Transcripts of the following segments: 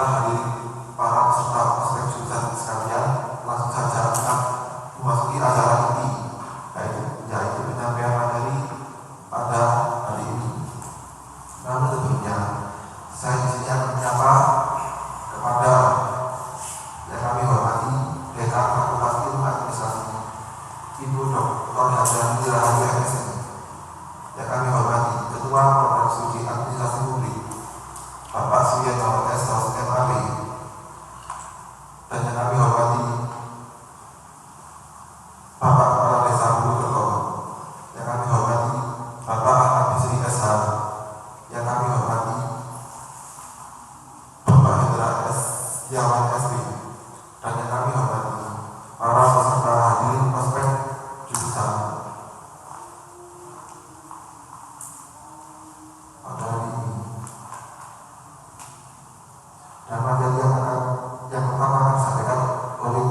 Baiklah hadirin para peserta ospek jurusan sekalian, langsung saja kita memasuki acara ini, yaitu penyampaian materi pada hari ini. Namun sebelumnya, saya di sini akan menyapa kepada yang kami hormati Dekan Fakultas Ilmu Administrasi, Ibu Dr. Hadjani Rahayu MSc. Yang kami hormati Ketua Program Studi Administrasi Publik, Bapak Suyono S.Sos MAP. Dan yang kami hormati Bapak Kepala Desa Bulukerto. Yang kami hormati Bapak Ahmad Bisri SH. Yang kami hormati Bapak Hendra S. Setiawan SP. Dan yang kami hormati para peserta hadirin ospek jurusan pada hari ini. Dan materi yang pertama akan disampaikan oleh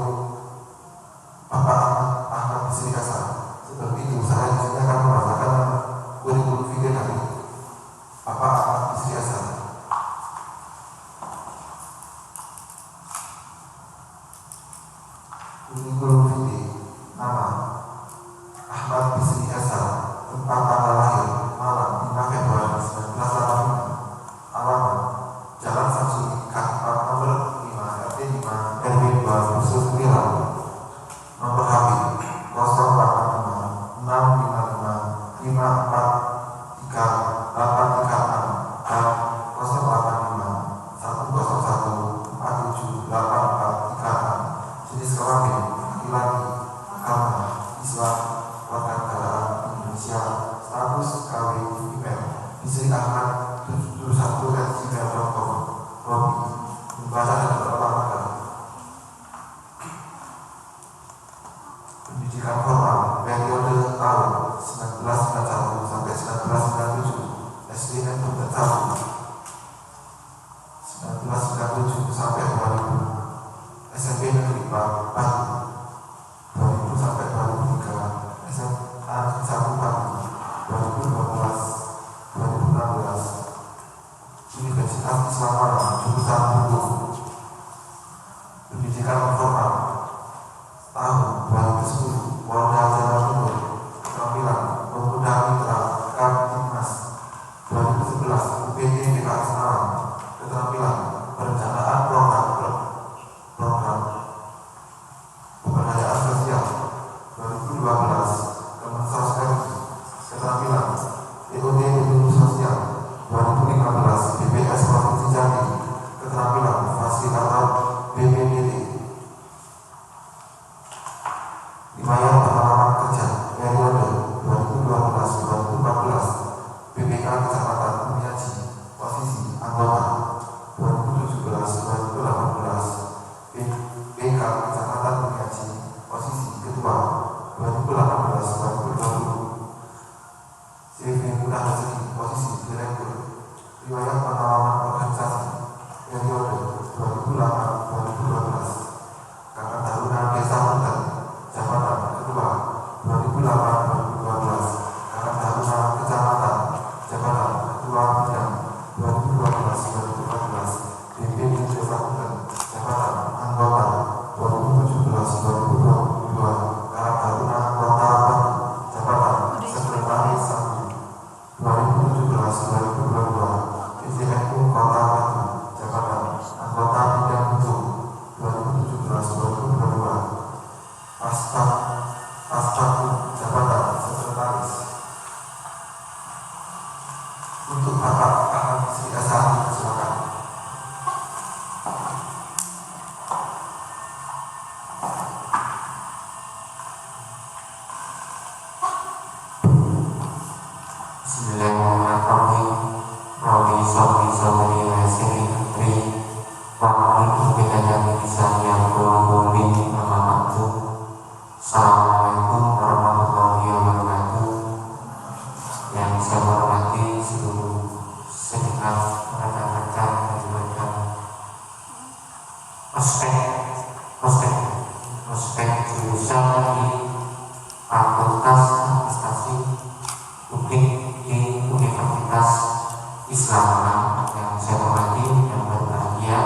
Bapak Ahmad Bisri SH. Sebelum itu saya di sini akan membacakan kurikulum vitae dari Bapak Ahmad Bisri SH. Kurikulum vitae. Nama Ahmad Bisri SH. Tempat tanggal lahir Malang 5 Februari 1985. Alamat Jalan Samsuri K4 nomor 5 RT 5 RW 2 Khusus Wilayah. Nomor HP 085 655 543 836 dan 085 101 47 8436. Jenis kelamin laki-laki, agama Islam, warganegaraan Indonesia, status kawin email Bisri Ahmad 71@gmail.com. Hobi membaca dan berolahraga. Pendidikan formal periode tahun 1991 sampai 1997 SD Negeri 1 1997 sampai 2000, SMP Negeri 4 Batu 2000 sampai 2003, SMA 1 Batu 2012 2016, Universitas Islam Malang jurusan Hukum. Pendidikan non formal tahun 2010 Polda Jawa Timur, keterampilan pemuda mitra Kamtibmas 2011 UPT PKS Malang, keterampilan perencanaan program pemberdayaan sosial 2012 Kemensos RI, keterampilan TOT Ilmu Sosial 2015 BPS Provinsi Jambi, keterampilan fasilitator BPPT. Riwayat pengalaman kerja periode 2012-2014 BPK Kecamatan Bumiaji, posisi anggota 2017-2018 BPK Kecamatan Bumiaji, posisi ketua 2018-2020 CV Mudah Rezeki, posisi direktur. Riwayat pengalaman organisasi periode 2008-2012 Kakak Taruna Desa Hutan, jabatan ketua 2008-2012, Kakak Taruna Kecamatan, jabatan ketua bidang 2012-2014, DPD Desa Hutan, jabatan anggota 2017-2022, Kakak Taruna Kota Batu, jabatan sekretaris 1 2017-2022, PCNU Kota Batu, jabatan anggota bidang hukum 2017-2022, Paspaku, jabatan sekretaris. Untuk Bapak Ahmad Bisri SH, silakan. Bismillahirrahmanirrahim. Rabbi sholli sholli wa yassirli amri wahlul 'uqdatam min lisani yafqahu qawli. Amma ba'du. Assalamualaikum warahmatullahi wabarakatuh. Yang saya hormati seluruh segenap rekan-rekan ospek jurusan di Fakultas Administrasi Publik di Universitas Islam yang saya hormati dan berbahagia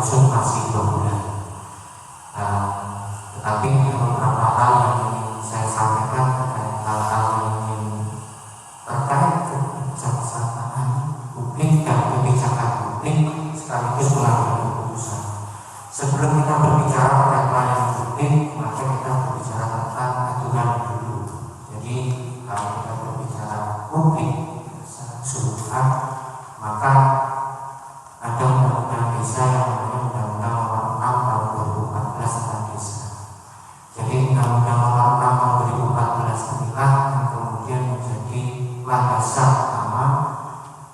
dusun masih 2 bulan. Tetapi beberapa hal yang ingin saya sampaikan terkait hal-hal yang ingin terkait kebijaksanaan publik dan kebijakan publik sekaligus mengambil keputusan. Sebelum kita berbicara terkait pelayanan publik, maka kita berbicara tentang aturan dulu. Jadi kalau kita berbicara publik secara keseluruhan, maka ada undang-undang desa yang namanya Undang-Undang Nomor 6 Tahun 2014 tentang desa. Jadi Undang-Undang Nomor 6 Tahun 2014 inilah yang kemudian menjadi landasan utama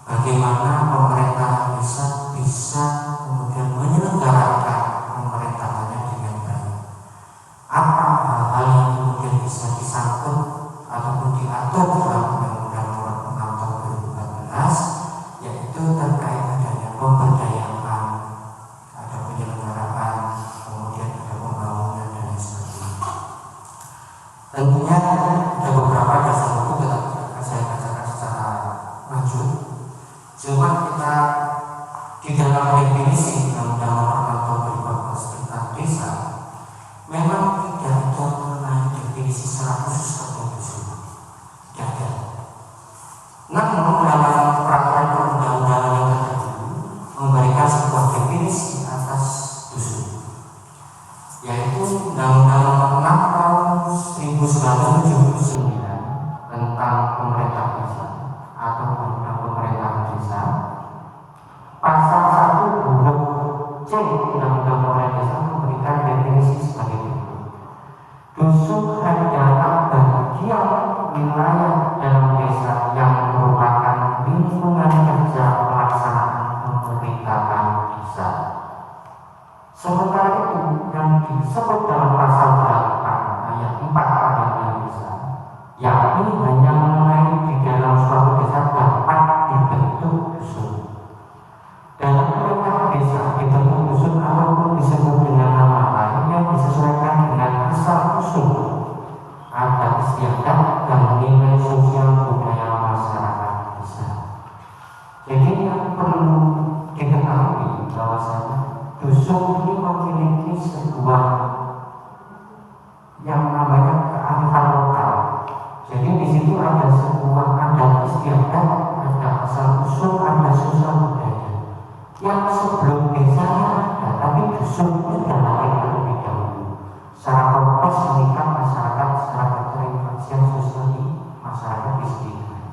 bagaimana pemerintahan desa bisa kemudian menyelenggarakan pemerintahannya dengan baik. Apa hal-hal yang kemudian bisa disangkut ataupun diatur dalam Undang-Undang Nomor 6 Tahun 2014, yaitu terkait adanya pemberdayaan, ada penyelenggaraan, kemudian ada pembangunan dan lain sebagainya. Tentunya ada beberapa dasar hukum yang akan saya bacakan secara lanjut. Cuma kita di dalam definisi Undang-Undang Nomor 6 Tahun 2014 tentang desa memang tidak ada mengenai definisi secara khusus tentang desa. Tidak ada. Namun dalam peraturan perundang-undangan yang terdahulu memberikan sebuah definisi atas dusun, yaitu Undang-Undang Nomor 6 Tahun 1979 tentang pemerintah desa atau tentang pemerintahan desa. Pasal 1 huruf C Undang-Undang Pemerintah Desa memberikan definisi sebagai berikut. Dusun adalah bagian wilayah dalam desa yang merupakan lingkungan kerja pelaksanaan pemerintahan desa. Sementara itu yang disebut dalam pasal 8 ayat 4 Undang-Undang Desa, yakni hanya mengenai di dalam suatu desa dapat dibentuk dusun. Dalam perintah desa dibentuk dusun ataupun disebut dengan nama lain yang disesuaikan dengan asal usul adat istiadat dan nilai sosial budaya masyarakat desa. Jadi yang perlu diketahui bahwasanya dusun ini memiliki sebuah yang namanya kearifan lokal. Jadi di situ ada sebuah adat istiadat, ada asal usul, ada sosial budaya yang sebelum desanya ada, tapi dusun itu sudah lahir terlebih dahulu. Secara proses mengikat masyarakat secara keterikatan sosial di masyarakat di sekitar.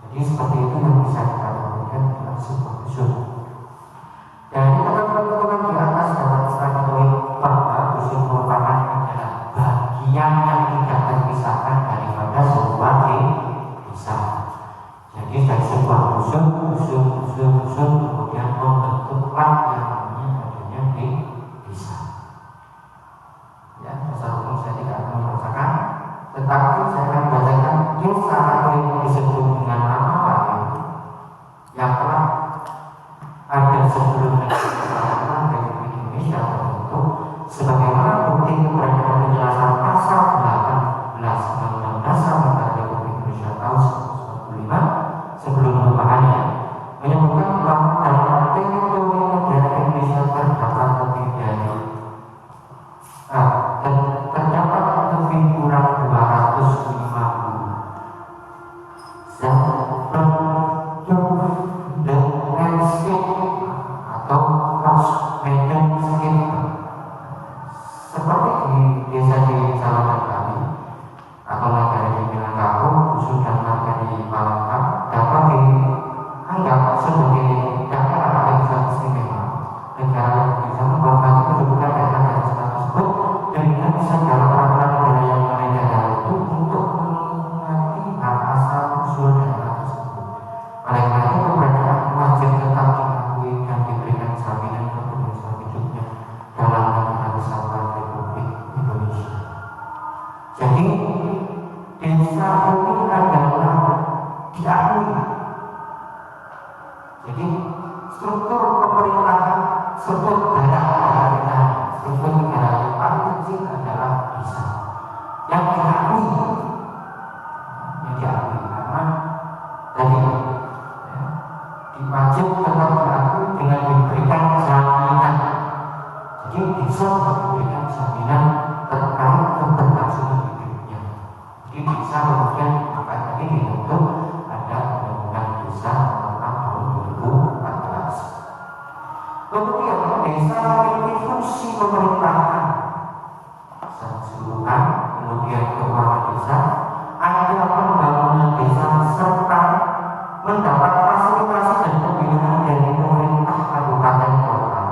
Jadi seperti itu yang bisa kita lakukan dalam sebuah dusun. Dari teman-teman di atas dapat kita ketahui bahwa dusun merupakan adalah bagian yang tidak terpisahkan daripada sebuah desa. Jadi dari sebuah dusun kemudian membentuklah yang namanya adanya di desa. Ya, dasar hukum saya tidak akan membacakan, tetapi saya akan bacakan desa atau yang disebut dengan nama lain yang telah ada sebelum negara Republik Indonesia terbentuk, sebagaimana bukti keberadaan penjelasan pasal 18 Undang-Undang Dasar Negara Republik Indonesia tahun 1945 sebelum perubahannya menyebutkan bahwa dalam teritori negara Indonesia terdapat lebih dari terdapat lebih kurang 250 zat landscape atau medan scape seperti di desa di Jawa kami atau negara di Minangkabau, dusun dan marga di Palembang dapat dianggap sebagai daerah yang sangat istimewa. Negara yang bisa membuat kedudukan daerah tersebut dengan bisa dalam peraturan negara yang mengenai daerah itu untuk mengerti hak asal usul daerah tersebut. Oleh karena itu keberadaan wajib tetap diakui dan diberikan jaminan kebebasan hidupnya dalam negara kesatuan Republik Indonesia. Jadi desa ini adalah diakui. Jadi struktur pemerintahan, struktur pemerintahan, struktur negara yang paling kecil adalah desa yang diakui, karena tadi wajib tetap diakui dengan diberikan jaminan Jadi bisa memberikan jaminan terkait keberlangsungan hidupnya. Jadi bisa kemudian maka tadi dibentuk ada undang-undang desa nomor 6 tahun 2014. Kemudian desa memiliki fungsi pemerintahan keseluruhan, kemudian keuangan desa, ada pembangunan desa serta mendapat fasilitasi dan pembinaan dari pemerintah kabupaten kota.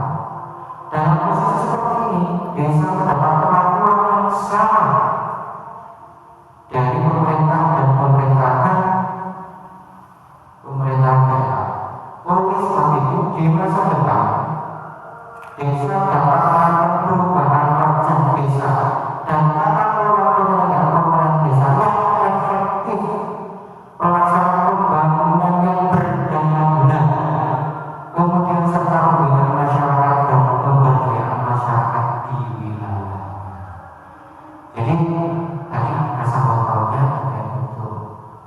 Dalam posisi seperti ini, desa mendapat perlakuan yang sama dari pemerintah dan pemerintahan daerah. Oleh sebab itu, di masa depan desa dapat melakukan perubahan wajah desa dan tata kelola penyelenggaraan pemerintahan desa yang efektif, pelaksanaan pembangunan yang berdaya guna, kemudian serta pembinaan masyarakat dan pemberdayaan masyarakat di wilayah. Jadi tadi asal tahunnya ada untuk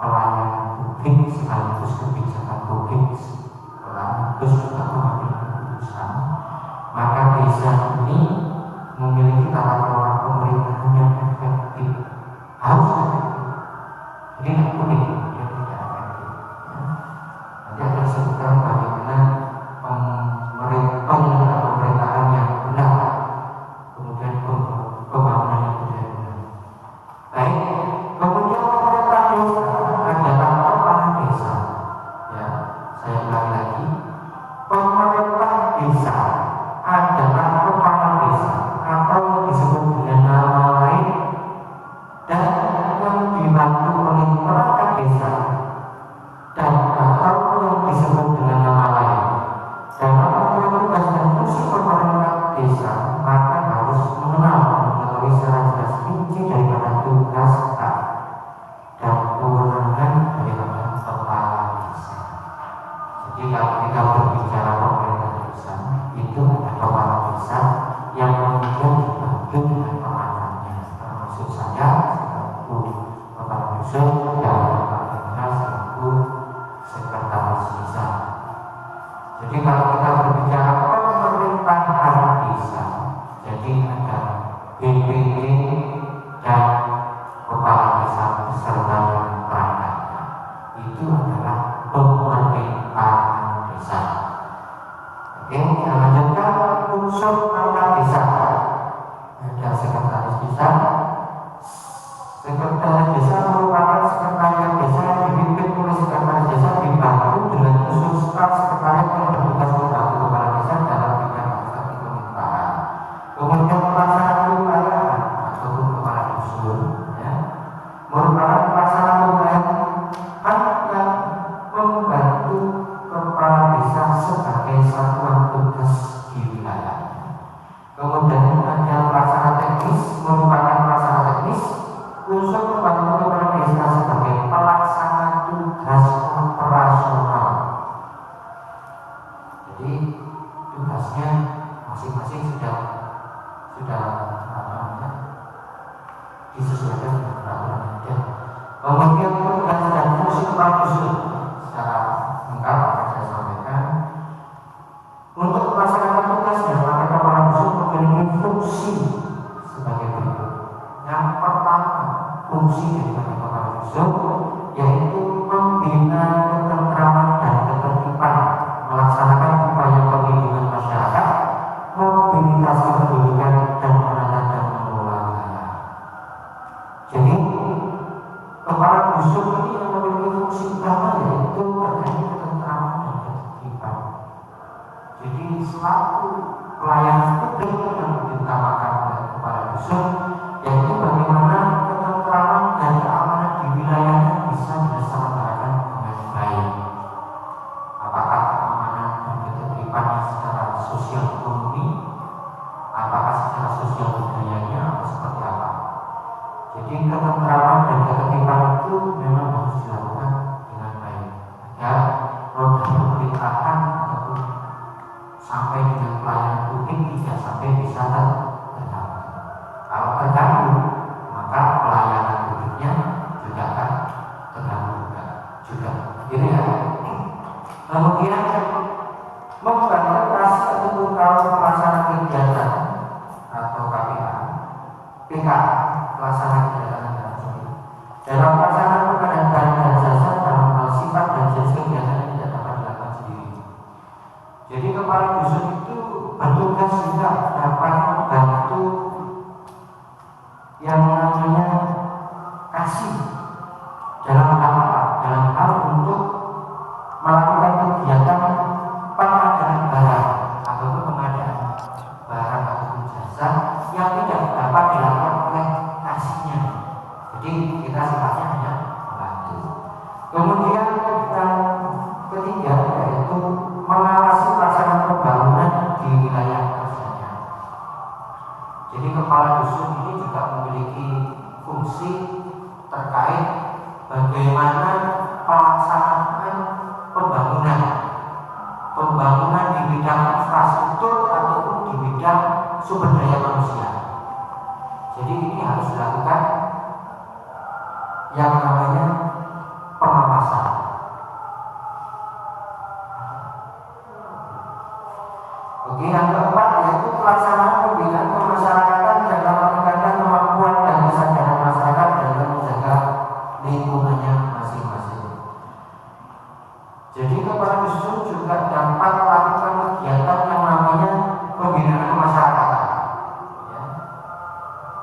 pelayanan publik sekaligus kebijakan publik sekaligus juga pengambil keputusan. Maka desa ini memiliki tata kelola pemerintahan yang efektif, harus efektif. Jadi tidak boleh dia tidak efektif. Nanti akan disebutkan bagaimana pemerintahan yang benar, kemudian pembangunan yang benar. Baik, kemudian pemerintah desa adalah kepala desa. Ya, saya ulangi lagi, pemerintah desa adalah kepala desa atau disebut dengan nama lain dan yang dibantu oleh perangkat desa dan atau yang disebut dengan nama lain. Dalam mengatur tugas dan fungsi pemerintah desa, maka harus mengenal dan mengetahui secara jelas rinci daripada tugas dan kewenangan daripada kepala desa. Jadi kalau kita berbicara pemerintah desa, itu ada kepala desa yang kemudian dibantu dengan perangkatnya, termasuk saya selaku kepala dusun dan Pak selaku sekretaris desa. Jadi kalau kita berbicara pemerintahan desa, jadi ada BPD dan kepala desa beserta perangkatnya. Itu adalah pemerintahan desa. Oke, kita lanjutkan unsur perangkat desa. Ada sekretaris desa. Sekretaris desa merupakan sekretariat desa yang dipimpin oleh sekretaris desa dibantu dengan unsur staf sekretariat yang bertugas membantu kepala desa dalam bidang administrasi pemerintahan. Kemudian pelaksana kelurahan ataupun kepala dusun, ya, merupakan pelaksana kelurahan yang membantu kepala desa sebagai satuan tugas di wilayah. Kemudian ada pelaksana teknis, merupakan pelaksana teknis unsur membantu kepala desa sebagai pelaksana tugas operasional. Jadi tugasnya masing-masing sudah disesuaikan dengan peraturan yang ada. Kemudian tugas dan fungsi kepala dusun secara lengkap akan saya sampaikan. Untuk melaksanakan tugas dan maka kepala dusun memiliki fungsi sebagai berikut. Yang pertama, fungsi daripada kepala dusun yaitu membina ketentraman dan ketertiban, melaksanakan upaya perlindungan masyarakat, mobilisasi pendidikan dan menata dan mengelola wilayah. Jadi kepala dusun ini yang memiliki fungsi utama yaitu terkait ketentraman dan ketertiban. Jadi selaku pelayanan publik yang diutamakan oleh kepala dusun yaitu bagaimana ketentraman dan keamanan di wilayahnya bisa dilaksanakan dengan baik. Apakah keamanan dan ketertiban secara sosial ekonomi, apakah secara sosial budayanya, atau seperti apa? Jadi ketentraman dan ketertiban itu memang harus dilakukan dengan baik agar roda pemerintahan ataupun sampai dengan pelayanan publik tidak sampai bisa terganggu. Kalau terganggu, maka pelayanan publiknya juga akan terganggu juga. Jadi ya. Kemudian memfasilitasi ataupun kalau pelaksanaan kegiatan PK pelaksana kegiatan negara. Dalam pelaksanaan pengadaan barang dan jasa dalam hal sifat dan jenis kegiatan yang tidak dapat dilakukan sendiri. Jadi kepala dusun itu bertugas juga dapat membantu yang namanya kasih dalam hal apa? Dalam hal untuk melakukan kegiatan pengadaan barang ataupun pengadaan barang ataupun jasa yang tidak dapat dilakukan oleh kasihnya. Jadi kita sifatnya hanya membantu. Kemudian yang ketiga yaitu mengawasi pelaksanaan pembangunan di wilayah kerjanya. Jadi kepala dusun ini juga memiliki fungsi terkait bagaimana pelaksanaan pembangunan di bidang infrastruktur ataupun di bidang sumber daya manusia. Jadi ini harus dilakukan yang namanya pengawasan. Oke, yang keempat yaitu pelaksanaan pembinaan kemasyarakatan dalam meningkatkan kemampuan dan kesadaran masyarakat dalam menjaga lingkungannya masing-masing. Jadi kepala dusun juga dapat melakukan kegiatan yang namanya pembinaan kemasyarakatan, ya.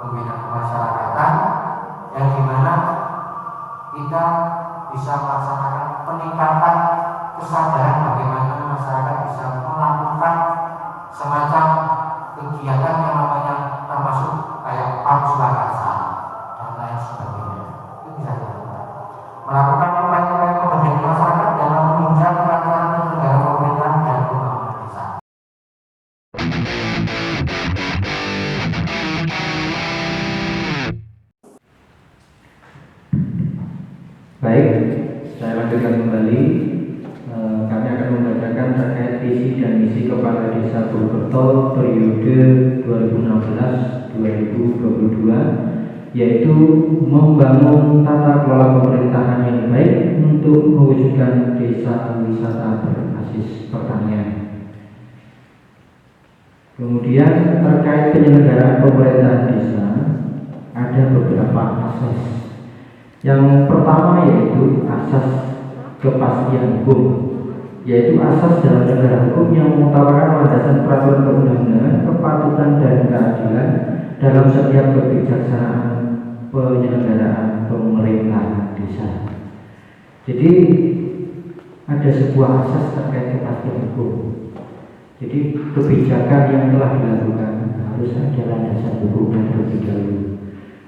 Pembinaan kemasyarakatan yang dimana kita bisa melaksanakan peningkatan kesadaran bagaimana masyarakat bisa melakukan semacam kegiatan yang namanya termasuk kayak pamswakarsa dan lain sebagainya. Itu bisa dilakukan. Melakukan upaya-upaya pemberdayaan masyarakat dalam menunjang peraturan negara pemerintahan dan pembangunan desa. Baik, saya lanjutkan kembali. Kami akan membacakan terkait visi dan misi Kepala Desa Purwokerto periode 2016-2022, yaitu membangun tata kelola pemerintahan yang baik untuk mewujudkan desa wisata berbasis pertanian. Kemudian terkait penyelenggaraan pemerintahan desa, ada beberapa asas. Yang pertama yaitu asas kepastian hukum, yaitu asas dalam negara hukum yang mengutamakan landasan peraturan perundang-undangan, kepatutan dan keadilan dalam setiap kebijaksanaan penyelenggaraan pemerintahan desa. Jadi ada sebuah asas terkait kepastian hukum. Jadi kebijakan yang telah dilakukan harus ada landasan hukumnya terlebih dahulu.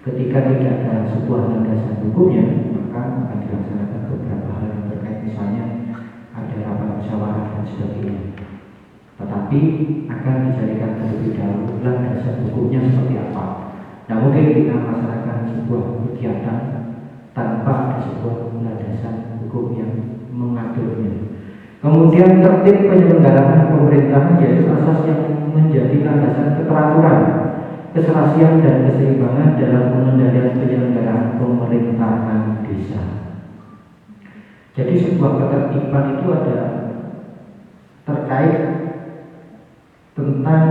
Ketika tidak ada sebuah landasan hukumnya, maka akan dilaksanakan beberapa hal yang terkait, misalnya ada rapat musyawarah dan sebagainya. Tetapi akan dicarikan terlebih dahulu landasan hukumnya seperti apa. Nah, mungkin kita melaksanakan sebuah kegiatan tanpa ada sebuah landasan hukum yang mengaturnya. Kemudian tertib penyelenggaraan pemerintahan yaitu asas yang menjadi landasan keteraturan, keserasian dan keseimbangan dalam pengendalian penyelenggaraan pemerintahan desa. Jadi sebuah ketertiban itu ada terkait tentang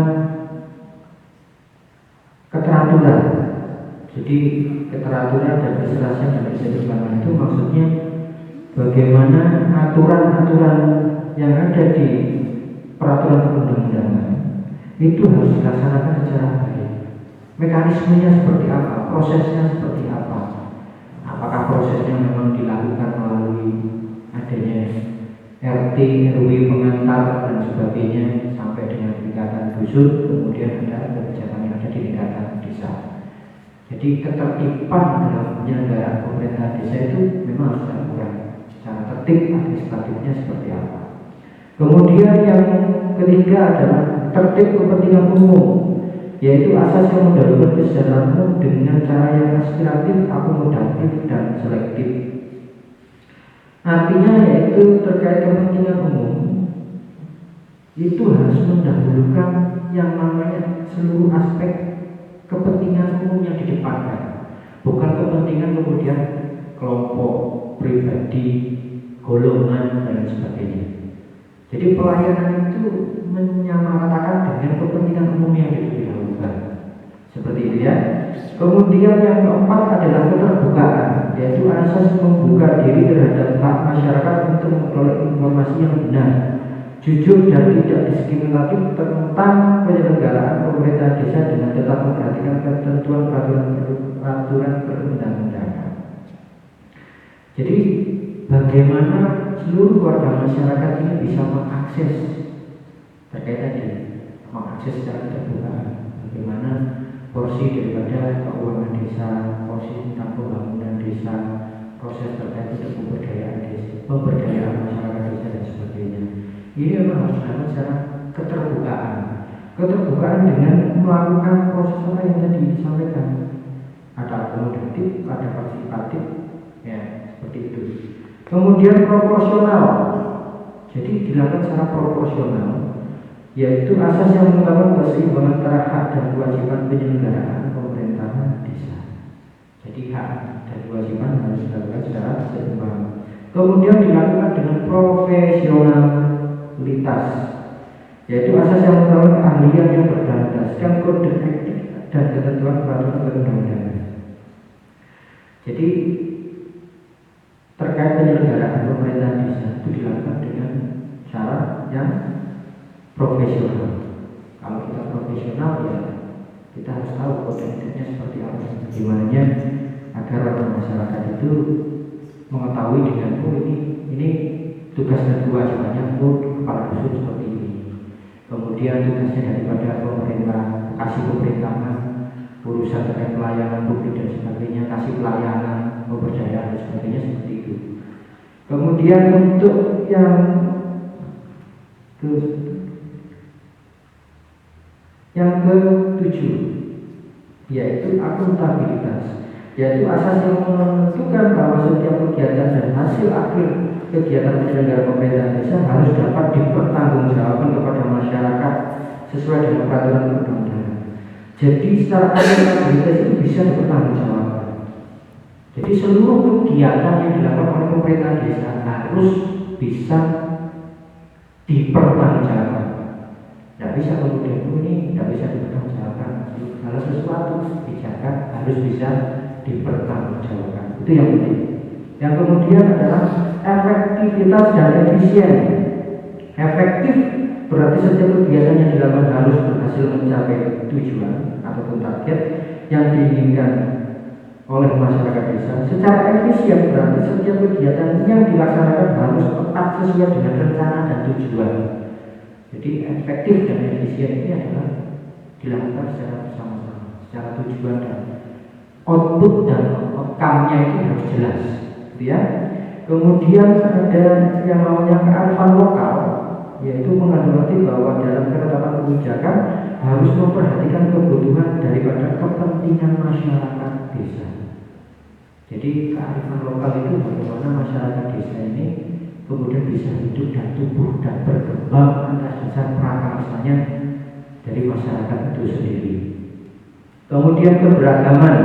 keteraturan. Jadi keteraturan dan keserasian dan keseimbangan itu maksudnya bagaimana aturan-aturan yang ada di peraturan perundang-undangan itu harus dilaksanakan secara baik. Mekanismenya seperti apa, prosesnya seperti apa. Apakah prosesnya memang dilakukan melalui adanya RT, RW, pengantar dan sebagainya sampai dengan tingkatan dusun, kemudian ada kebijakan yang ada di tingkatan desa. Jadi ketertiban dalam penyelenggaraan pemerintahan desa itu memang harus dilakukan secara tertib, administratifnya seperti apa. Kemudian yang ketiga adalah tertib kepentingan umum, yaitu asas yang mendahulukan kesejahteraan umum dengan cara yang aspiratif, akomodatif, dan selektif. Artinya yaitu terkait kepentingan umum itu harus mendahulukan yang namanya seluruh aspek kepentingan umum yang didepankan, bukan kepentingan kemudian kelompok, pribadi, golongan, dan sebagainya. Jadi pelayanan itu menyamaratakan dengan kepentingan umum yang didahulukan, seperti itu ya. Kemudian yang keempat adalah keterbukaan, yaitu asas membuka diri terhadap hak masyarakat untuk memperoleh informasi yang benar, jujur dan tidak diskriminatif tentang penyelenggaraan pemerintahan desa dengan tetap memperhatikan ketentuan peraturan perundang-undangan. Jadi bagaimana seluruh warga masyarakat ini bisa mengakses terkait tadi, mengakses secara terbuka, bagaimana porsi daripada keuangan desa, porsi tentang pembangunan desa, proses terkait dengan pemberdayaan desa, pemberdayaan masyarakat desa dan sebagainya. Ini memang harus dilakukan secara keterbukaan. Keterbukaan dengan melakukan proses apa yang tadi disampaikan. Ada akomodatif, ada partisipatif, ya seperti itu. Kemudian proporsional. Jadi dilakukan secara proporsional, yaitu asas yang mengutamakan keseimbangan antara hak dan kewajiban penyelenggaraan pemerintahan desa. Jadi hak dan kewajiban harus dilakukan secara seimbang. Kemudian dilakukan dengan profesionalitas, yaitu asas yang mengutamakan keahlian yang berdasarkan kode etik dan ketentuan peraturan perundang-undangan. Jadi terkait penyelenggaraan pemerintahan desa itu dilakukan dengan cara yang profesional. Kalau kita profesional ya kita harus tahu kode etiknya seperti apa, bagaimana agar orang masyarakat itu mengetahui dengan ini tugas dan kewajibannya kepala dusun seperti ini. Kemudian tugasnya daripada pemerintah, kasih pemerintahan, urusan terkait pelayanan publik dan sebagainya, kasih pelayanan, pemberdayaan dan sebagainya seperti itu. Kemudian untuk yang ke-7 yaitu akuntabilitas, yaitu asas yang menentukan bahwa setiap kegiatan dan hasil akhir kegiatan penyelenggara pemerintahan desa harus dapat dipertanggungjawabkan kepada masyarakat sesuai dengan peraturan perundang-undangan. Jadi secara akuntabilitas itu bisa dipertanggungjawabkan. Jadi seluruh kegiatan yang dilakukan oleh pemerintah desa harus bisa dipertanggungjawabkan. Tidak bisa kemudian ini tidak bisa dipertanggungjawabkan. Kalau sesuatu kebijakan harus bisa dipertanggungjawabkan. Itu yang penting. Yang kemudian adalah efektivitas dan efisien. Efektif berarti setiap kegiatan yang dilakukan harus berhasil mencapai tujuan ataupun target yang diinginkan oleh masyarakat desa. Secara efisien berarti setiap kegiatan yang dilaksanakan harus tepat sesuai dengan rencana dan tujuan. Jadi efektif dan efisien ini adalah dilakukan secara bersama-sama, secara tujuan dan output dan outcome-nya itu harus jelas, gitu ya. Kemudian ada yang namanya kearifan lokal, yaitu mengandung bahwa dalam penetapan kebijakan harus memperhatikan kebutuhan daripada kepentingan masyarakat desa. Jadi kearifan lokal itu bagaimana masyarakat desa ini kemudian bisa hidup dan tumbuh dan berkembang atas dasar prakarsanya dari masyarakat itu sendiri. Kemudian keberagaman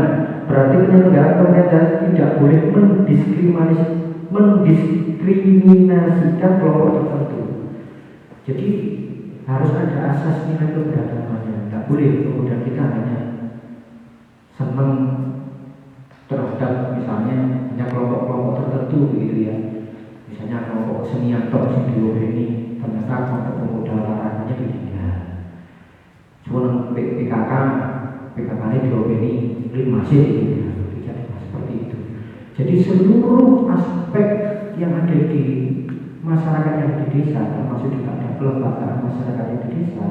berarti penyelenggara pemerintahan tidak boleh mendiskriminasikan kelompok tertentu. Jadi harus ada asas nilai keberagamannya. Tidak boleh kemudian kita hanya senang terhadap misalnya hanya kelompok-kelompok tertentu begitu ya. Misalnya kelompok kesenian top ini ternyata kelompok pemuda olahraganya tidak. Cuma PKK ini diopeni masih tidak seperti itu. Jadi seluruh aspek yang ada di masyarakat yang di desa, termasuk juga ada kelembagaan masyarakat yang di desa,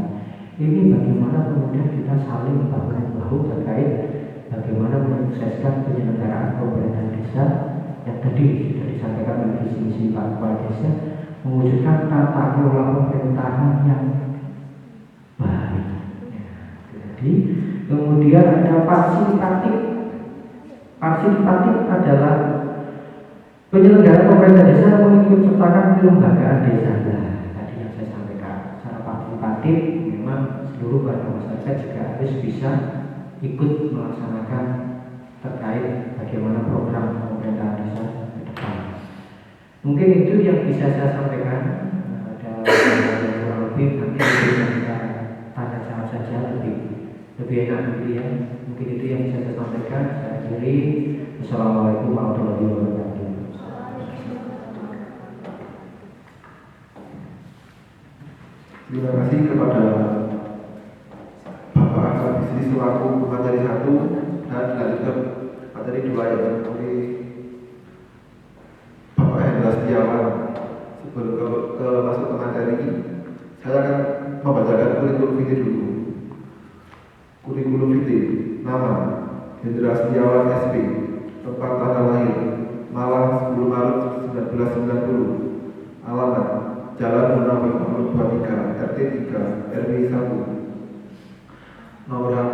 ini bagaimana kemudian kita saling bahu-membahu terkait bagaimana menyukseskan penyelenggaraan pemerintahan desa yang tadi sudah disampaikan oleh visi misi Pak Kepala Desa, mewujudkan tata kelola pemerintahan yang baik. Jadi kemudian ada partisipatif. Partisipatif adalah penyelenggara pemerintah desa mengikut sertakan kelembagaan desa. Tadi yang saya sampaikan, secara partisipatif memang seluruh warga masyarakat juga harus bisa ikut melaksanakan terkait bagaimana program pemerintahan desa ke depan. Mungkin itu yang bisa saya sampaikan. Ada kurang lebih nanti bisa kita tanya jawab saja lebih lebih enak gitu ya. Mungkin itu yang bisa saya sampaikan. Saya akhiri. Assalamualaikum warahmatullahi wabarakatuh. Terima kasih kepada Bapak Aksa Bisri selaku materi 1 dan dilanjutkan materi 2 yang oleh Bapak Hendra Setiawan. Sebelum ke masuk ke materi, saya akan membacakan kurikulum vitae dulu. Kurikulum vitae: nama Hendra Setiawan SP, tempat tanggal lahir Malang 10 Maret 1990, alamat Jalan Munawar nomor 23 RT 3 RW 1, nomor HP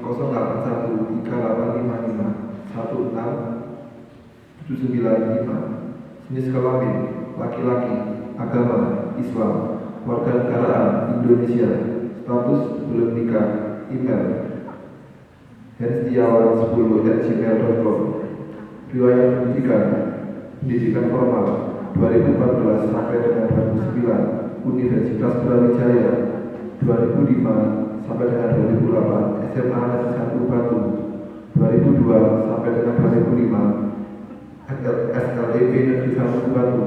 081 3855 16 795, jenis kelamin laki-laki, agama Islam, warga negaraan Indonesia, status belum nikah, email henstiawan10@gmail.com, riwayat pendidikan formal 2014 sampai dengan 2009 Universitas Brawijaya, 2005 sampai dengan 2008 SMA Negeri 1 Batu, 2002 sampai dengan 2005 SLDP Negeri 1 Batu,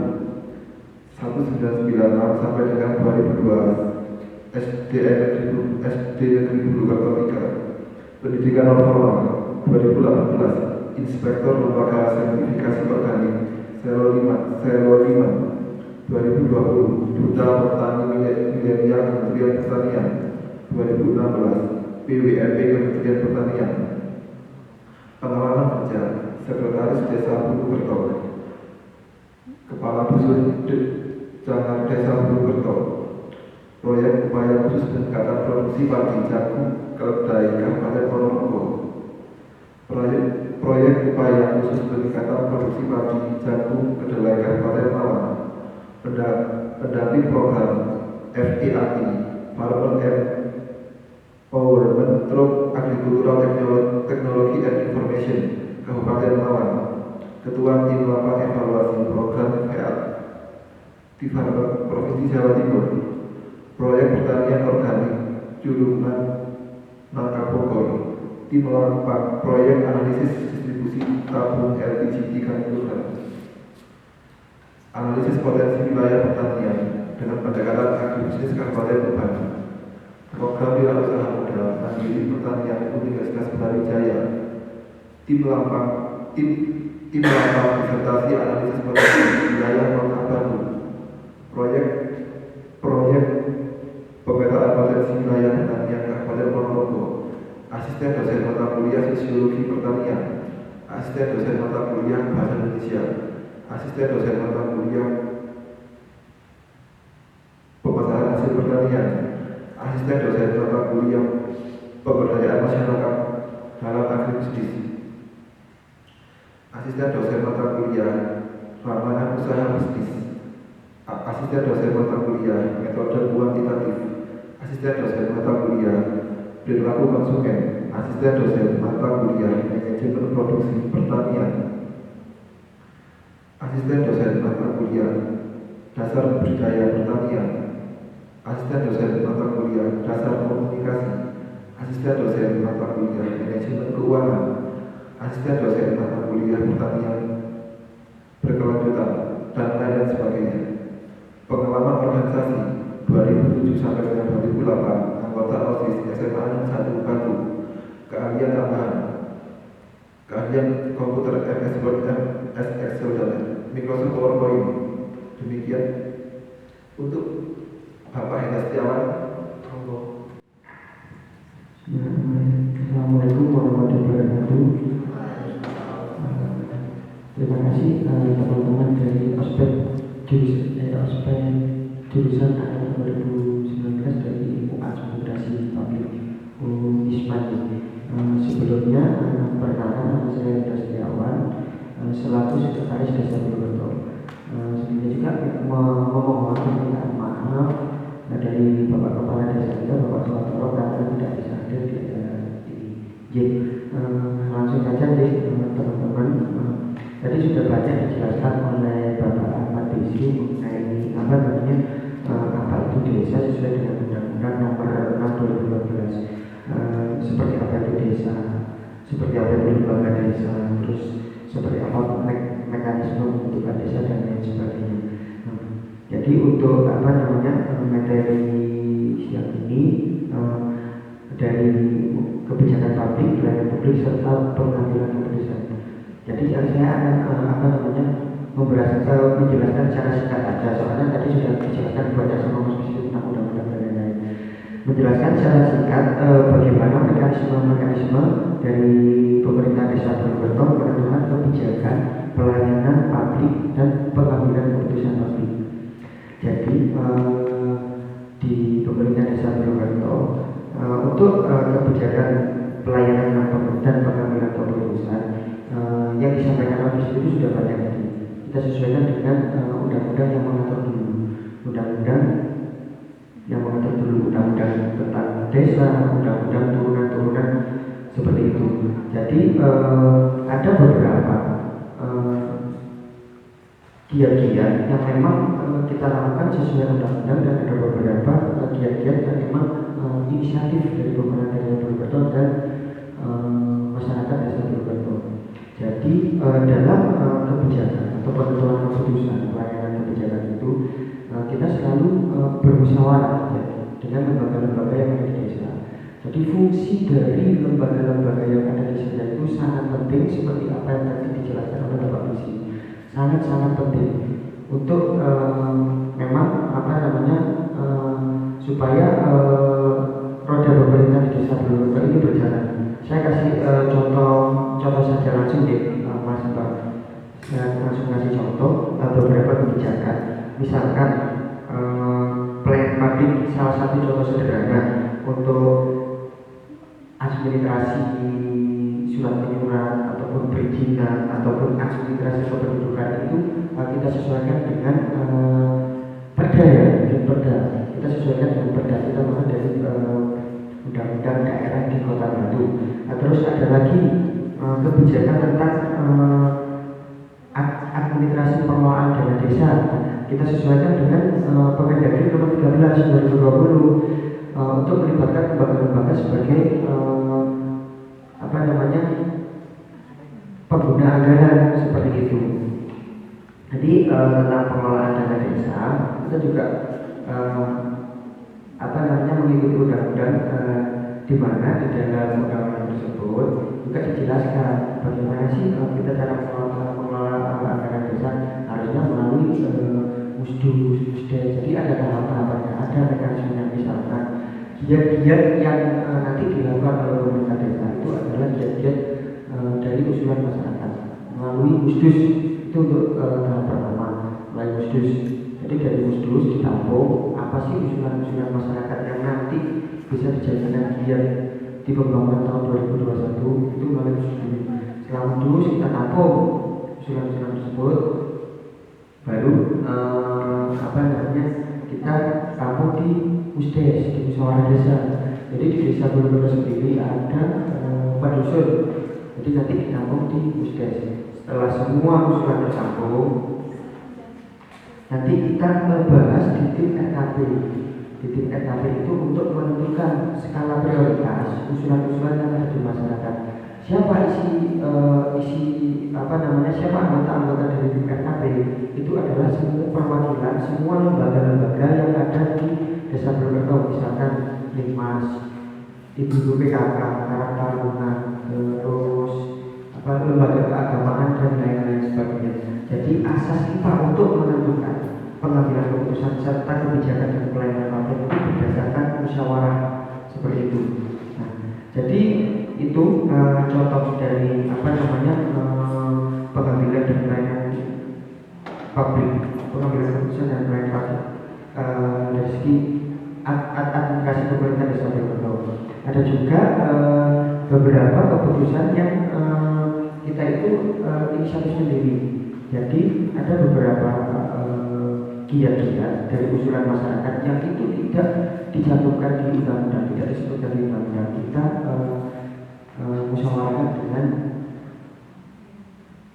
1996 sampai dengan 2002 SD Negeri Hulu Kartika. Pendidikan non formal 2018 Inspektor Lembaga Sertifikasi Organik Selo 5 2020 Duta Petani Milenial Kementerian Pertanian, 2016 PWNP Kementerian Pertanian. Pengalaman kerja Sekretaris Desa Purwokerto, Kepala Dusun Jangan Desa Purwokerto. Proyek upaya khusus peningkatan produksi padi jagung keledai Kabupaten Ponorogo. Proyek upaya khusus peningkatan produksi padi jagung kedelai Kabupaten Malang. Pendamping program FEAT Farmer Empowerment Through Agricultural Technology and Information Kabupaten Malang. Ketua Tim Lapan Evaluasi Program FEAT di Farmer Provinsi Jawa Timur. Proyek pertanian organik Curungan Nangka Bogor. Tim Lapan Proyek Analisis Distribusi Tabung LPG ikan Curungan. Analisis potensi wilayah pertanian dengan pendekatan agribisnis Kabupaten Tuban. Program wirausaha muda mandiri pertanian Universitas Brawijaya. Tim Lampang disertasi analisis potensi wilayah Kota Batu. Proyek pemetaan potensi wilayah pertanian Kabupaten Ponorogo. Asisten dosen mata kuliah Sosiologi Pertanian, asisten dosen mata kuliah Bahasa Indonesia, asisten dosen mata kuliah Pemasaran Hasil Pertanian, asisten dosen mata kuliah Pemberdayaan Masyarakat dalam Agribisnis, asisten dosen mata kuliah Ramalan Usaha Bisnis, asisten dosen mata kuliah Metode Kuantitatif, asisten dosen mata kuliah Perilaku Konsumen, asisten dosen mata kuliah Manajemen Produksi Pertanian, asisten dosen mata kuliah Dasar Budidaya Pertanian, asisten dosen mata kuliah Dasar Komunikasi, asisten dosen mata kuliah Manajemen Keuangan, asisten dosen mata kuliah Pertanian Berkelanjutan, dan lain sebagainya. Pengalaman organisasi 2007 sampai dengan 2008, anggota OSIS SMA 1 Batu. Keahlian tambahan, keahlian komputer MS Word, MS Excel, dan Microsoft PowerPoint. Demikian untuk Bapak Hendra Setiawan. Assalamualaikum warahmatullahi wabarakatuh. Terima kasih teman-teman dari ospek jurusan angkatan 2019 dari UAS Akomodasi Publik Unisman. Sebelumnya perkenalkan, nama saya Hendra Setiawan selaku Sekretaris Desa Purwokerto. Sebelumnya juga memohon permintaan maaf dari Bapak Kepala Desa kita, Bapak Suwatoro, karena tidak bisa hadir di acara ini. Langsung saja nih teman-teman. Tadi sudah banyak dijelaskan oleh Bapak Ahmad Bisri mengenai apa itu desa sesuai dengan Undang-Undang Nomor 6 2012. seperti apa itu desa, seperti apa itu lembaga desa, terus seperti apa mekanisme pembentukan desa dan lain sebagainya. Nah, jadi untuk apa namanya materi siang ini dari kebijakan publik, pelayanan publik serta pengambilan keputusan. Jadi saya akan apa namanya menjelaskan secara singkat saja, soalnya tadi sudah dijelaskan banyak sama Mas Wisnu tentang undang-undang dan lain-lain. Menjelaskan secara singkat bagaimana mekanisme dari pemerintah desa Purwokerto menentukan kebijakan pelayanan publik dan pengambilan keputusan publik. Jadi di pemerintah desa Purwokerto untuk kebijakan pelayanan dan pengambilan keputusan yang disampaikan oleh itu sudah banyak. Kita sesuaikan dengan undang-undang yang mengatur dulu, undang-undang tentang desa, undang-undang turunan-turunan seperti itu. Jadi ada beberapa kiat-kiat yang memang kita lakukan sesuai undang-undang, dan ada beberapa kiat-kiat yang memang inisiatif dari pemerintah desa Purwokerto dan masyarakat desa Purwokerto. Jadi dalam kebijakan atau penentuan keputusan pelayanan kebijakan itu kita selalu bermusyawarah ya, dengan lembaga-lembaga yang ada di desa. Jadi fungsi dari lembaga-lembaga yang ada di desa itu sangat penting, seperti apa yang tadi dijelaskan oleh Bapak Visi. Sangat-sangat penting untuk memang apa namanya supaya roda pemerintah di desa Purwokerto ini berjalan. Saya kasih contoh saja langsung deh, Mas Pak. Saya langsung kasih contoh beberapa kebijakan. Misalkan pelayanan publik, salah satu contoh sederhana untuk administrasi surat menyurat ataupun perizinan ataupun administrasi kependudukan itu kita sesuaikan dengan perda ya, kita sesuaikan dengan perda, kita mulai dari undang-undang daerah di Kota Batu. Nah, terus ada lagi kebijakan tentang administrasi pengelolaan dana desa. Kita sesuaikan dengan Permendagri nomor 13 2020 untuk melibatkan lembaga-lembaga sebagai apa namanya pengguna anggaran seperti itu. Jadi tentang pengelolaan dana desa kita juga apa namanya mengikuti undang-undang di mana di dalam undang-undang tersebut juga dijelaskan bagaimana sih kita cara mengelola anggaran desa, harusnya melalui musdus. Jadi ada tahap-tahapannya, ada mekanismenya. Misalkan giat-giat yang nanti dilakukan oleh pemerintah desa itu adalah giat-giat dari usulan masyarakat melalui musdus. Itu untuk tahap pertama, melalui musdus. Jadi dari musdus ditampung apa sih usulan-usulan masyarakat yang nanti bisa dijadikan giat di pembangunan tahun 2021 itu melalui musdus. Setelah musdus kita tampung usulan-usulan tersebut, baru apa namanya kita tampung di musdes, di musyawarah desa. Jadi di desa Purwokerto sendiri ada padusun. Jadi nanti ditampung di musdes. Setelah semua usulan tercampur, nanti kita bahas di tim RKP. Di tim RKP itu untuk menentukan skala prioritas usulan-usulan yang ada di masyarakat. Siapa apa namanya, siapa anggota-anggota dari tim RKP itu adalah semua perwakilan, semua lembaga-lembaga yang ada di desa Purwokerto, misalkan Linmas, Ibu PKK, Karang Taruna, terus apa lembaga keagamaan dan lain-lain sebagainya. Jadi asas kita untuk menentukan pengambilan keputusan serta kebijakan dan pelayanan publik itu berdasarkan musyawarah seperti itu. Nah, jadi itu contoh dari apa namanya pengambilan dan pelayanan publik, pengambilan keputusan dan pelayanan publik dari segi administrasi pemerintah desa Purwokerto. Ada juga beberapa keputusan yang kita itu inisiatif sendiri. Jadi ada beberapa kiat-kiat dari usulan masyarakat yang itu tidak dicantumkan di undang-undang, tidak disebutkan di undang-undang. Kita musyawarahkan dengan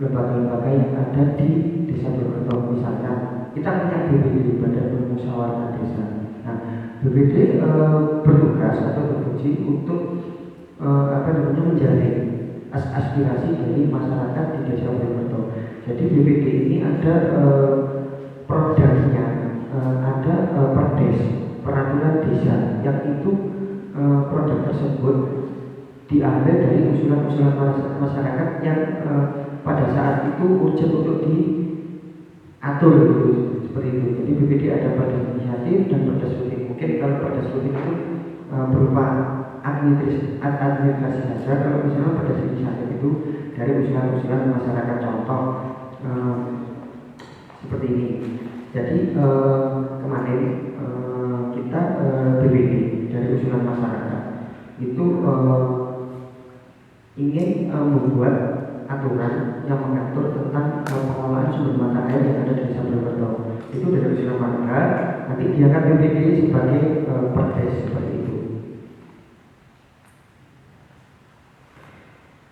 lembaga-lembaga yang ada di desa Purwokerto. Misalkan kita punya BPD, Badan Permusyawaratan Desa. Nah, BPD bertugas atau berfungsi untuk menjaring aspirasi dari masyarakat di Desa Wonorejo. Jadi BPD ini ada produknya, ada perdes, peraturan desa, yang itu produk tersebut diambil dari usulan-usulan masyarakat yang pada saat itu urgent untuk diatur gitu, seperti itu. Jadi BPD ada badan inisiatif dan perdes rutin. Mungkin kalau perdes rutin itu berupa administrasi saja. Kalau misalnya perdes inisiatif itu dari usulan-usulan masyarakat, contoh seperti ini. Jadi kemarin kita BPD dari usulan masyarakat itu ingin membuat aturan yang mengatur tentang pengelolaan sumber mata air yang ada di Desa Wonorejo. Itu dari usulan warga, nanti diangkat BPD sebagai perdes seperti itu.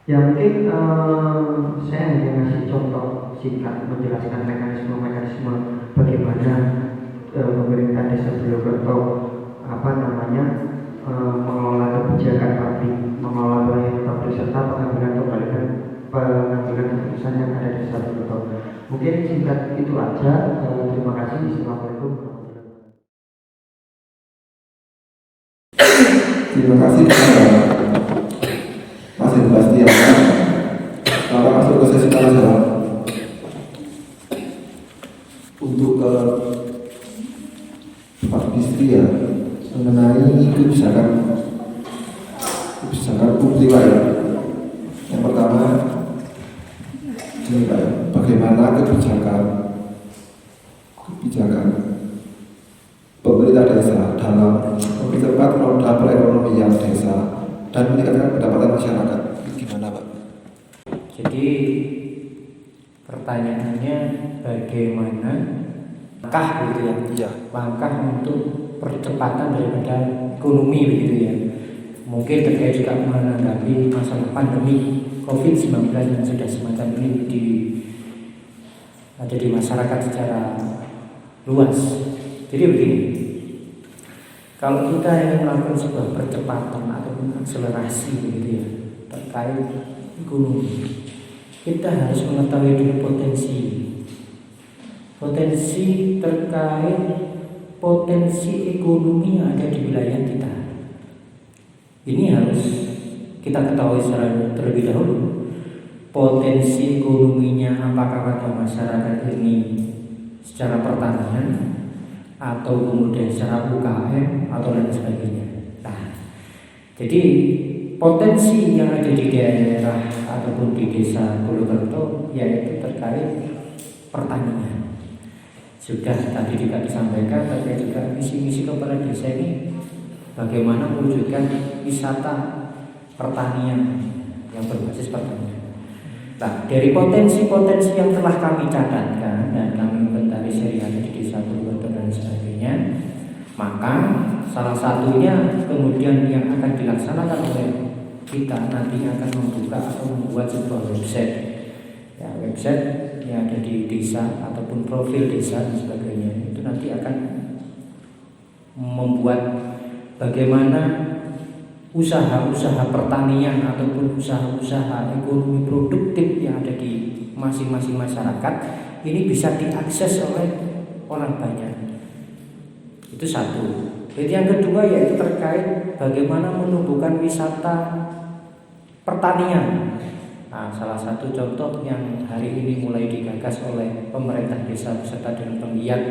Ya mungkin saya hanya ngasih contoh singkat menjelaskan mekanisme bagaimana pemerintah Desa Wonorejo mengelola kebijakan publik, mengelola pelayanan publik serta pengambilan keputusan yang ada di Desa Wonorejo. Mungkin singkat itu aja. Terima kasih. Assalamualaikum warahmatullahi wabarakatuh. Terima kasih Mas Sebastian. Kita masuk ke sesi tanya jawab. Untuk ke Pak Bistri ya, mengenai kebijakan publik Pak ya. Yang pertama, ini Pak, bagaimana kebijakan pemerintah desa dalam mempercepat roda perekonomian desa dan meningkatkan pendapatan masyarakat. Gimana Pak? Jadi pertanyaannya bagaimana langkah gitu ya? Iya. Langkah untuk percepatan daripada ekonomi begitu ya. Mungkin terkait juga menanggapi masalah pandemi COVID-19 yang sudah semacam ini ada di masyarakat secara luas. Jadi begini, kalau kita ingin melakukan sebuah percepatan ataupun akselerasi begitu ya terkait ekonomi, kita harus mengetahui dulu potensi terkait potensi ekonomi yang ada di wilayah kita. Ini harus kita ketahui secara terlebih dahulu. Potensi ekonominya apakah pada masyarakat ini secara pertanian atau kemudian secara UKM atau lain sebagainya. Nah, jadi potensi yang ada di daerah ataupun di Desa Wonorejo yaitu terkait pertanian. Sudah tadi juga disampaikan terkait juga misi-misi kepala desa ini bagaimana mewujudkan wisata pertanian yang berbasis pertanian. Nah, dari potensi-potensi yang telah kami catatkan dan kami inventarisir yang ada di Desa Wonorejo dan sebagainya, maka salah satunya kemudian yang akan dilaksanakan oleh kita nanti akan membuka atau membuat sebuah website, ya, website yang ada di desa ataupun profil desa dan sebagainya. Itu nanti akan membuat bagaimana usaha-usaha pertanian ataupun usaha-usaha ekonomi produktif yang ada di masing-masing masyarakat ini bisa diakses oleh orang banyak. Itu satu. Jadi yang kedua yaitu terkait bagaimana menumbuhkan wisata pertanian. Nah, salah satu contoh yang hari ini mulai digagas oleh pemerintah desa beserta dengan penggiat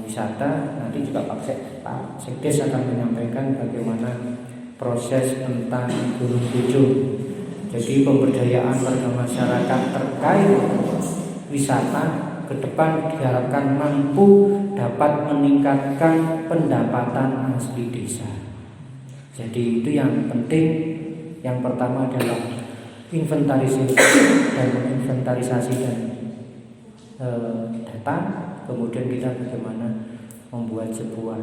wisata, nanti juga Pak Sekdes akan menyampaikan bagaimana proses tentang Gunung Pucung. Jadi pemberdayaan warga masyarakat terkait wisata ke depan diharapkan mampu dapat meningkatkan pendapatan asli desa. Jadi itu yang penting. Yang pertama adalah inventarisasi dan menginventarisasi dan data. Kemudian kita bagaimana membuat sebuah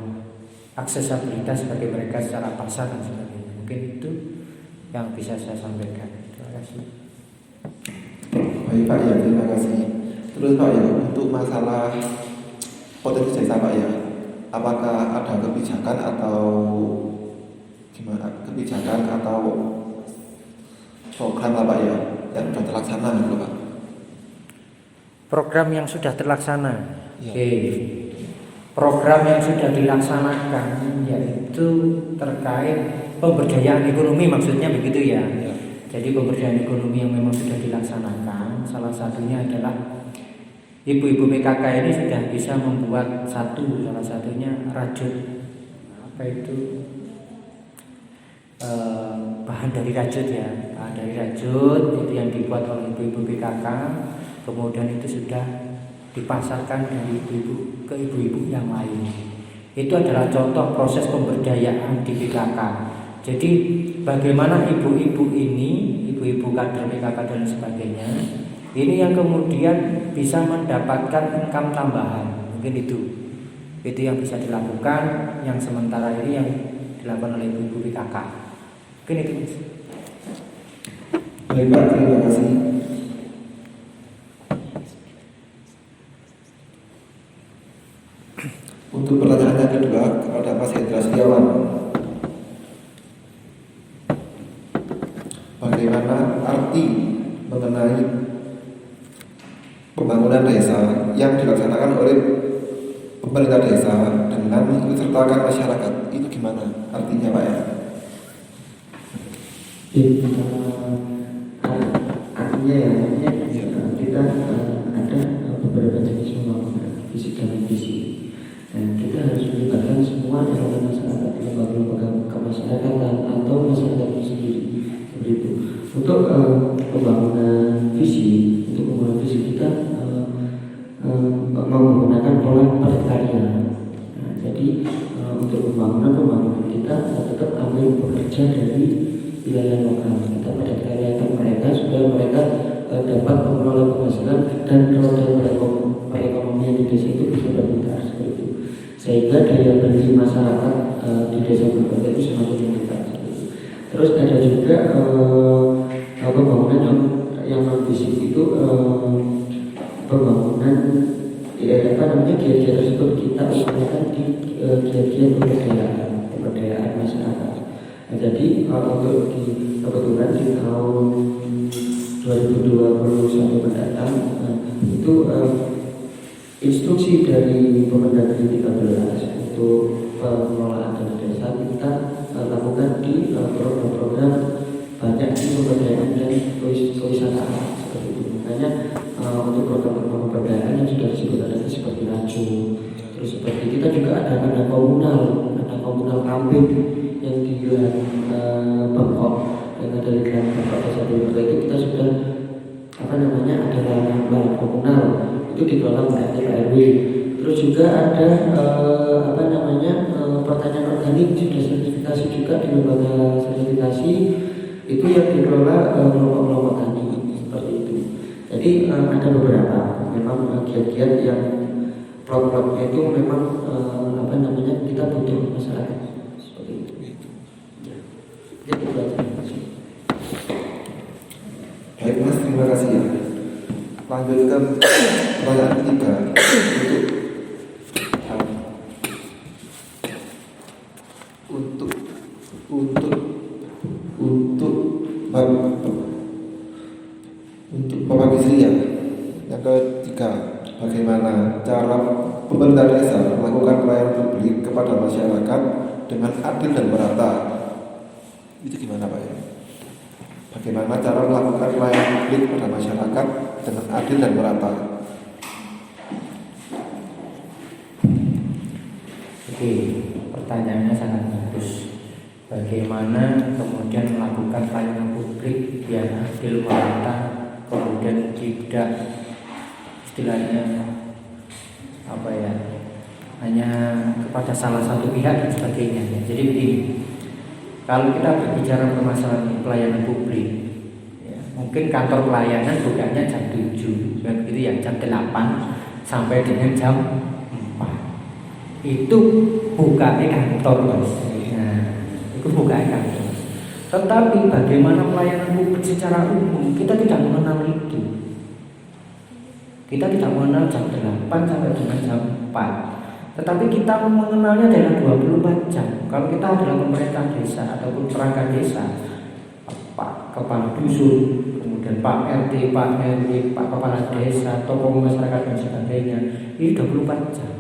aksesabilitas bagi mereka secara pasar dan sebagainya. Mungkin itu yang bisa saya sampaikan. Terima kasih. Baik Pak ya, terima kasih. Terus Pak ya, untuk masalah potensi desa Pak ya, apakah ada kebijakan atau gimana kebijakan atau program apa ya yang sudah terlaksana gitu Pak? Program yang sudah terlaksana. Iya. Oke. Program yang sudah dilaksanakan yaitu terkait pemberdayaan ekonomi, maksudnya begitu ya. Iya. Jadi pemberdayaan ekonomi yang memang sudah dilaksanakan, salah satunya adalah ibu-ibu PKK ini sudah bisa membuat salah satunya rajut. Apa itu? Bahan dari rajut ya, bahan dari rajut itu yang dibuat oleh ibu-ibu PKK, kemudian itu sudah dipasarkan dari ibu-ibu ke ibu-ibu yang lain. Itu adalah contoh proses pemberdayaan di PKK. Jadi bagaimana ibu-ibu ini, ibu-ibu kader PKK dan sebagainya, ini yang kemudian bisa mendapatkan income tambahan, mungkin itu yang bisa dilakukan, yang sementara ini yang dilakukan oleh ibu-ibu PKK. Mungkin itu. Baik Pak, terima kasih. Untuk pertanyaan yang kedua kepada Mas Hendra Setiawan, bagaimana arti mengenai pembangunan desa yang dilaksanakan oleh pemerintah desa dengan mengikutsertakan masyarakat, itu gimana artinya Pak ya? Artinya kita ada beberapa jenis pembangunan fisik dan fisik, dan kita harus melibatkan semua elemen masyarakat, lembaga-lembaga kemasyarakatan atau masyarakat itu sendiri. Seperti itu. Untuk pembangunan fisik kita menggunakan pola padat karya. Nah, jadi untuk pembangunan kita tetap ambil bekerja dari wilayah lokal. Kita padat karyakan mereka supaya mereka dapat mengelola penghasilan dan roda perekonomian di desa itu bisa berputar seperti itu. Sehingga daya beli masyarakat di desa berputar itu semakin meningkat. Terus ada juga pembangunan yang non fisik itu pembangunan giat-giat tersebut kita upayakan di giat-giat pemberdayaan masyarakat. Nah, jadi untuk kebetulan di tahun 2021 mendatang itu instruksi dari Kemendagri 13 untuk pengelolaan dana desa kita lakukan di program-program banyak di pemberdayaan dan kewisata seperti itu. Makanya untuk program pemberdayaan yang sudah disebut ada seperti Raju, terus seperti kita juga ada komunal kampung yang digelar Bangkok yang ada di dalam Bangkok desa Desa itu kita sudah ada lahan komunal itu dikelola oleh RW. Terus juga ada pertanian organik sudah sertifikasi juga di lembaga sertifikasi itu yang dikelola kelompok-kelompok tani seperti itu. Jadi ada beberapa memang giat-giat yang kelompok-kelompoknya itu memang kita butuh masyarakat seperti itu. Jadi Baik Mas, terima kasih ya. Lanjutkan pertanyaan ketiga untuk Bapak Bisri ya. Yang ketiga, bagaimana cara pemerintah desa melakukan pelayanan publik kepada masyarakat dengan adil dan merata? Itu gimana Pak ya? Bagaimana cara melakukan pelayanan publik kepada masyarakat dengan adil dan merata? Oke, pertanyaannya sangat bagus. Bagaimana kemudian melakukan pelayanan publik biar adil merata, kemudian tidak istilahnya hanya kepada salah satu pihak dan sebagainya. Jadi begini, kalau kita berbicara permasalahan pelayanan publik, ya, mungkin kantor pelayanan bukanya jam 7, begitu ya, jam 8 sampai dengan jam 4. Itu bukanya kantor, Mas. Nah, itu bukanya kantor. Tetapi bagaimana pelayanan publik secara umum, kita tidak mengenal itu. Kita tidak mengenal jam 8 sampai dengan jam 4. Tetapi kita mengenalnya adalah 24 jam. Kalau kita adalah pemerintah desa ataupun perangkat desa, Pak Kepala Dusun, kemudian Pak RT, Pak RW, Pak Kepala Desa, tokoh masyarakat dan sebagainya, ini 24 jam.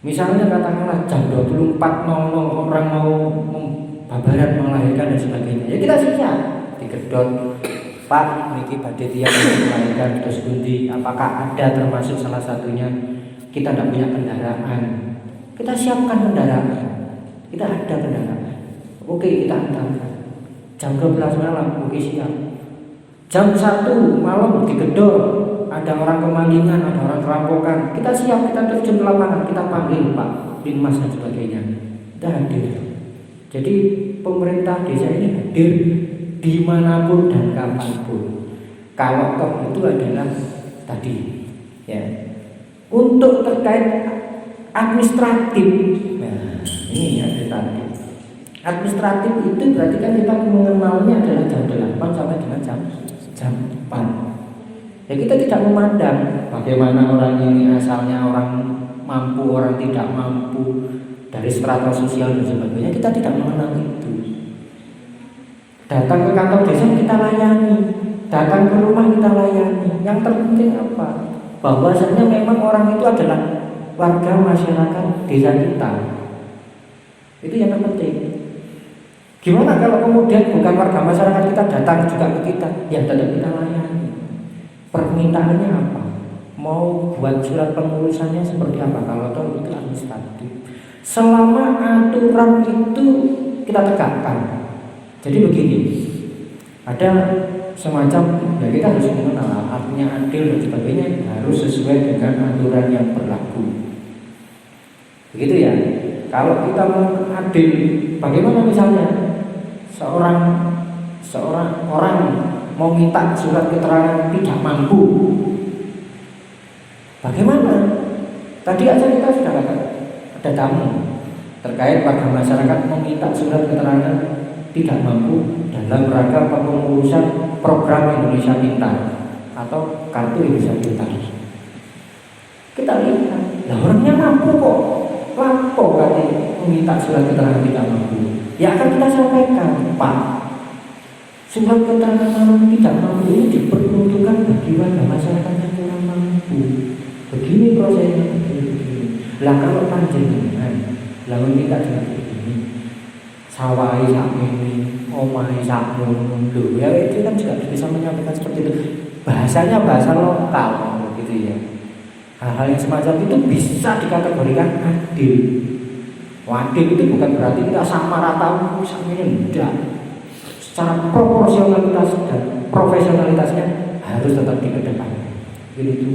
Misalnya katakanlah jam 24.00 orang mau babaran melahirkan dan sebagainya, ya kita siap digedot. Pak, niki badhe tiyang melahirkan terus pundi? Apakah ada termasuk salah satunya kita tidak punya kendaraan? Kita siapkan kendaraan. Kita ada kendaraan. Oke, kita antarkan. Jam 12 malam, oke siap. Jam 1 malam digedor, ada orang kemalingan, ada orang perampokan. Kita siap, kita terjun ke lapangan, kita panggil Pak Linmas dan sebagainya. Kita hadir. Jadi pemerintah desa ini hadir dimanapun dan kapanpun. Kalau toh itu adalah tadi, ya. Untuk terkait administratif, nah ini administratif. Administratif itu berarti kan kita mengenalnya adalah jam 8 sampai dengan jam 4. Ya kita tidak memandang bagaimana orang ini asalnya, orang mampu, orang tidak mampu, dari strata sosial dan sebagainya. Kita tidak mengenal itu. Datang ke kantor desa kita layani, datang ke rumah kita layani. Yang terpenting apa? Bahwasanya memang orang itu adalah warga masyarakat desa kita. Itu yang terpenting. Gimana kalau kemudian bukan warga masyarakat kita datang juga ke kita, ya tetap kita layani. Permintaannya apa? Mau buat surat pengurusannya seperti apa? Kalau tahu itu administratif. Selama aturan itu kita tegakkan. Jadi begini, ada semacam, ya kita harus mengenal artinya adil dan sebagainya harus sesuai dengan aturan yang berlaku. Begitu ya. Kalau kita mau adil, bagaimana misalnya seorang orang mau minta surat keterangan tidak mampu, bagaimana? Tadi aja kita sudah ada tamu terkait warga masyarakat meminta surat keterangan tidak mampu dalam rangka pengurusan program Indonesia Pintar atau kartu Indonesia Pintar. Kita lihat, lah orangnya mampu kok, lapor kan meminta surat keterangan tidak mampu. Ya akan kita sampaikan, Pak, surat keterangan tidak mampu ini diperuntukkan bagi warga masyarakat yang kurang mampu. Begini prosesnya, begini. Lah kalau panjenengan, lah meminta surat begini. Sawai sakmini, omai sakmun, ya itu kan juga bisa menyampaikan seperti itu. Bahasanya bahasa lokal, gitu ya. Hal-hal yang semacam itu bisa dikategorikan adil. Adil itu bukan berarti kita sama rata, sakmini enggak. Secara proporsionalitas dan profesionalitasnya harus tetap dikedepankan. Gitu.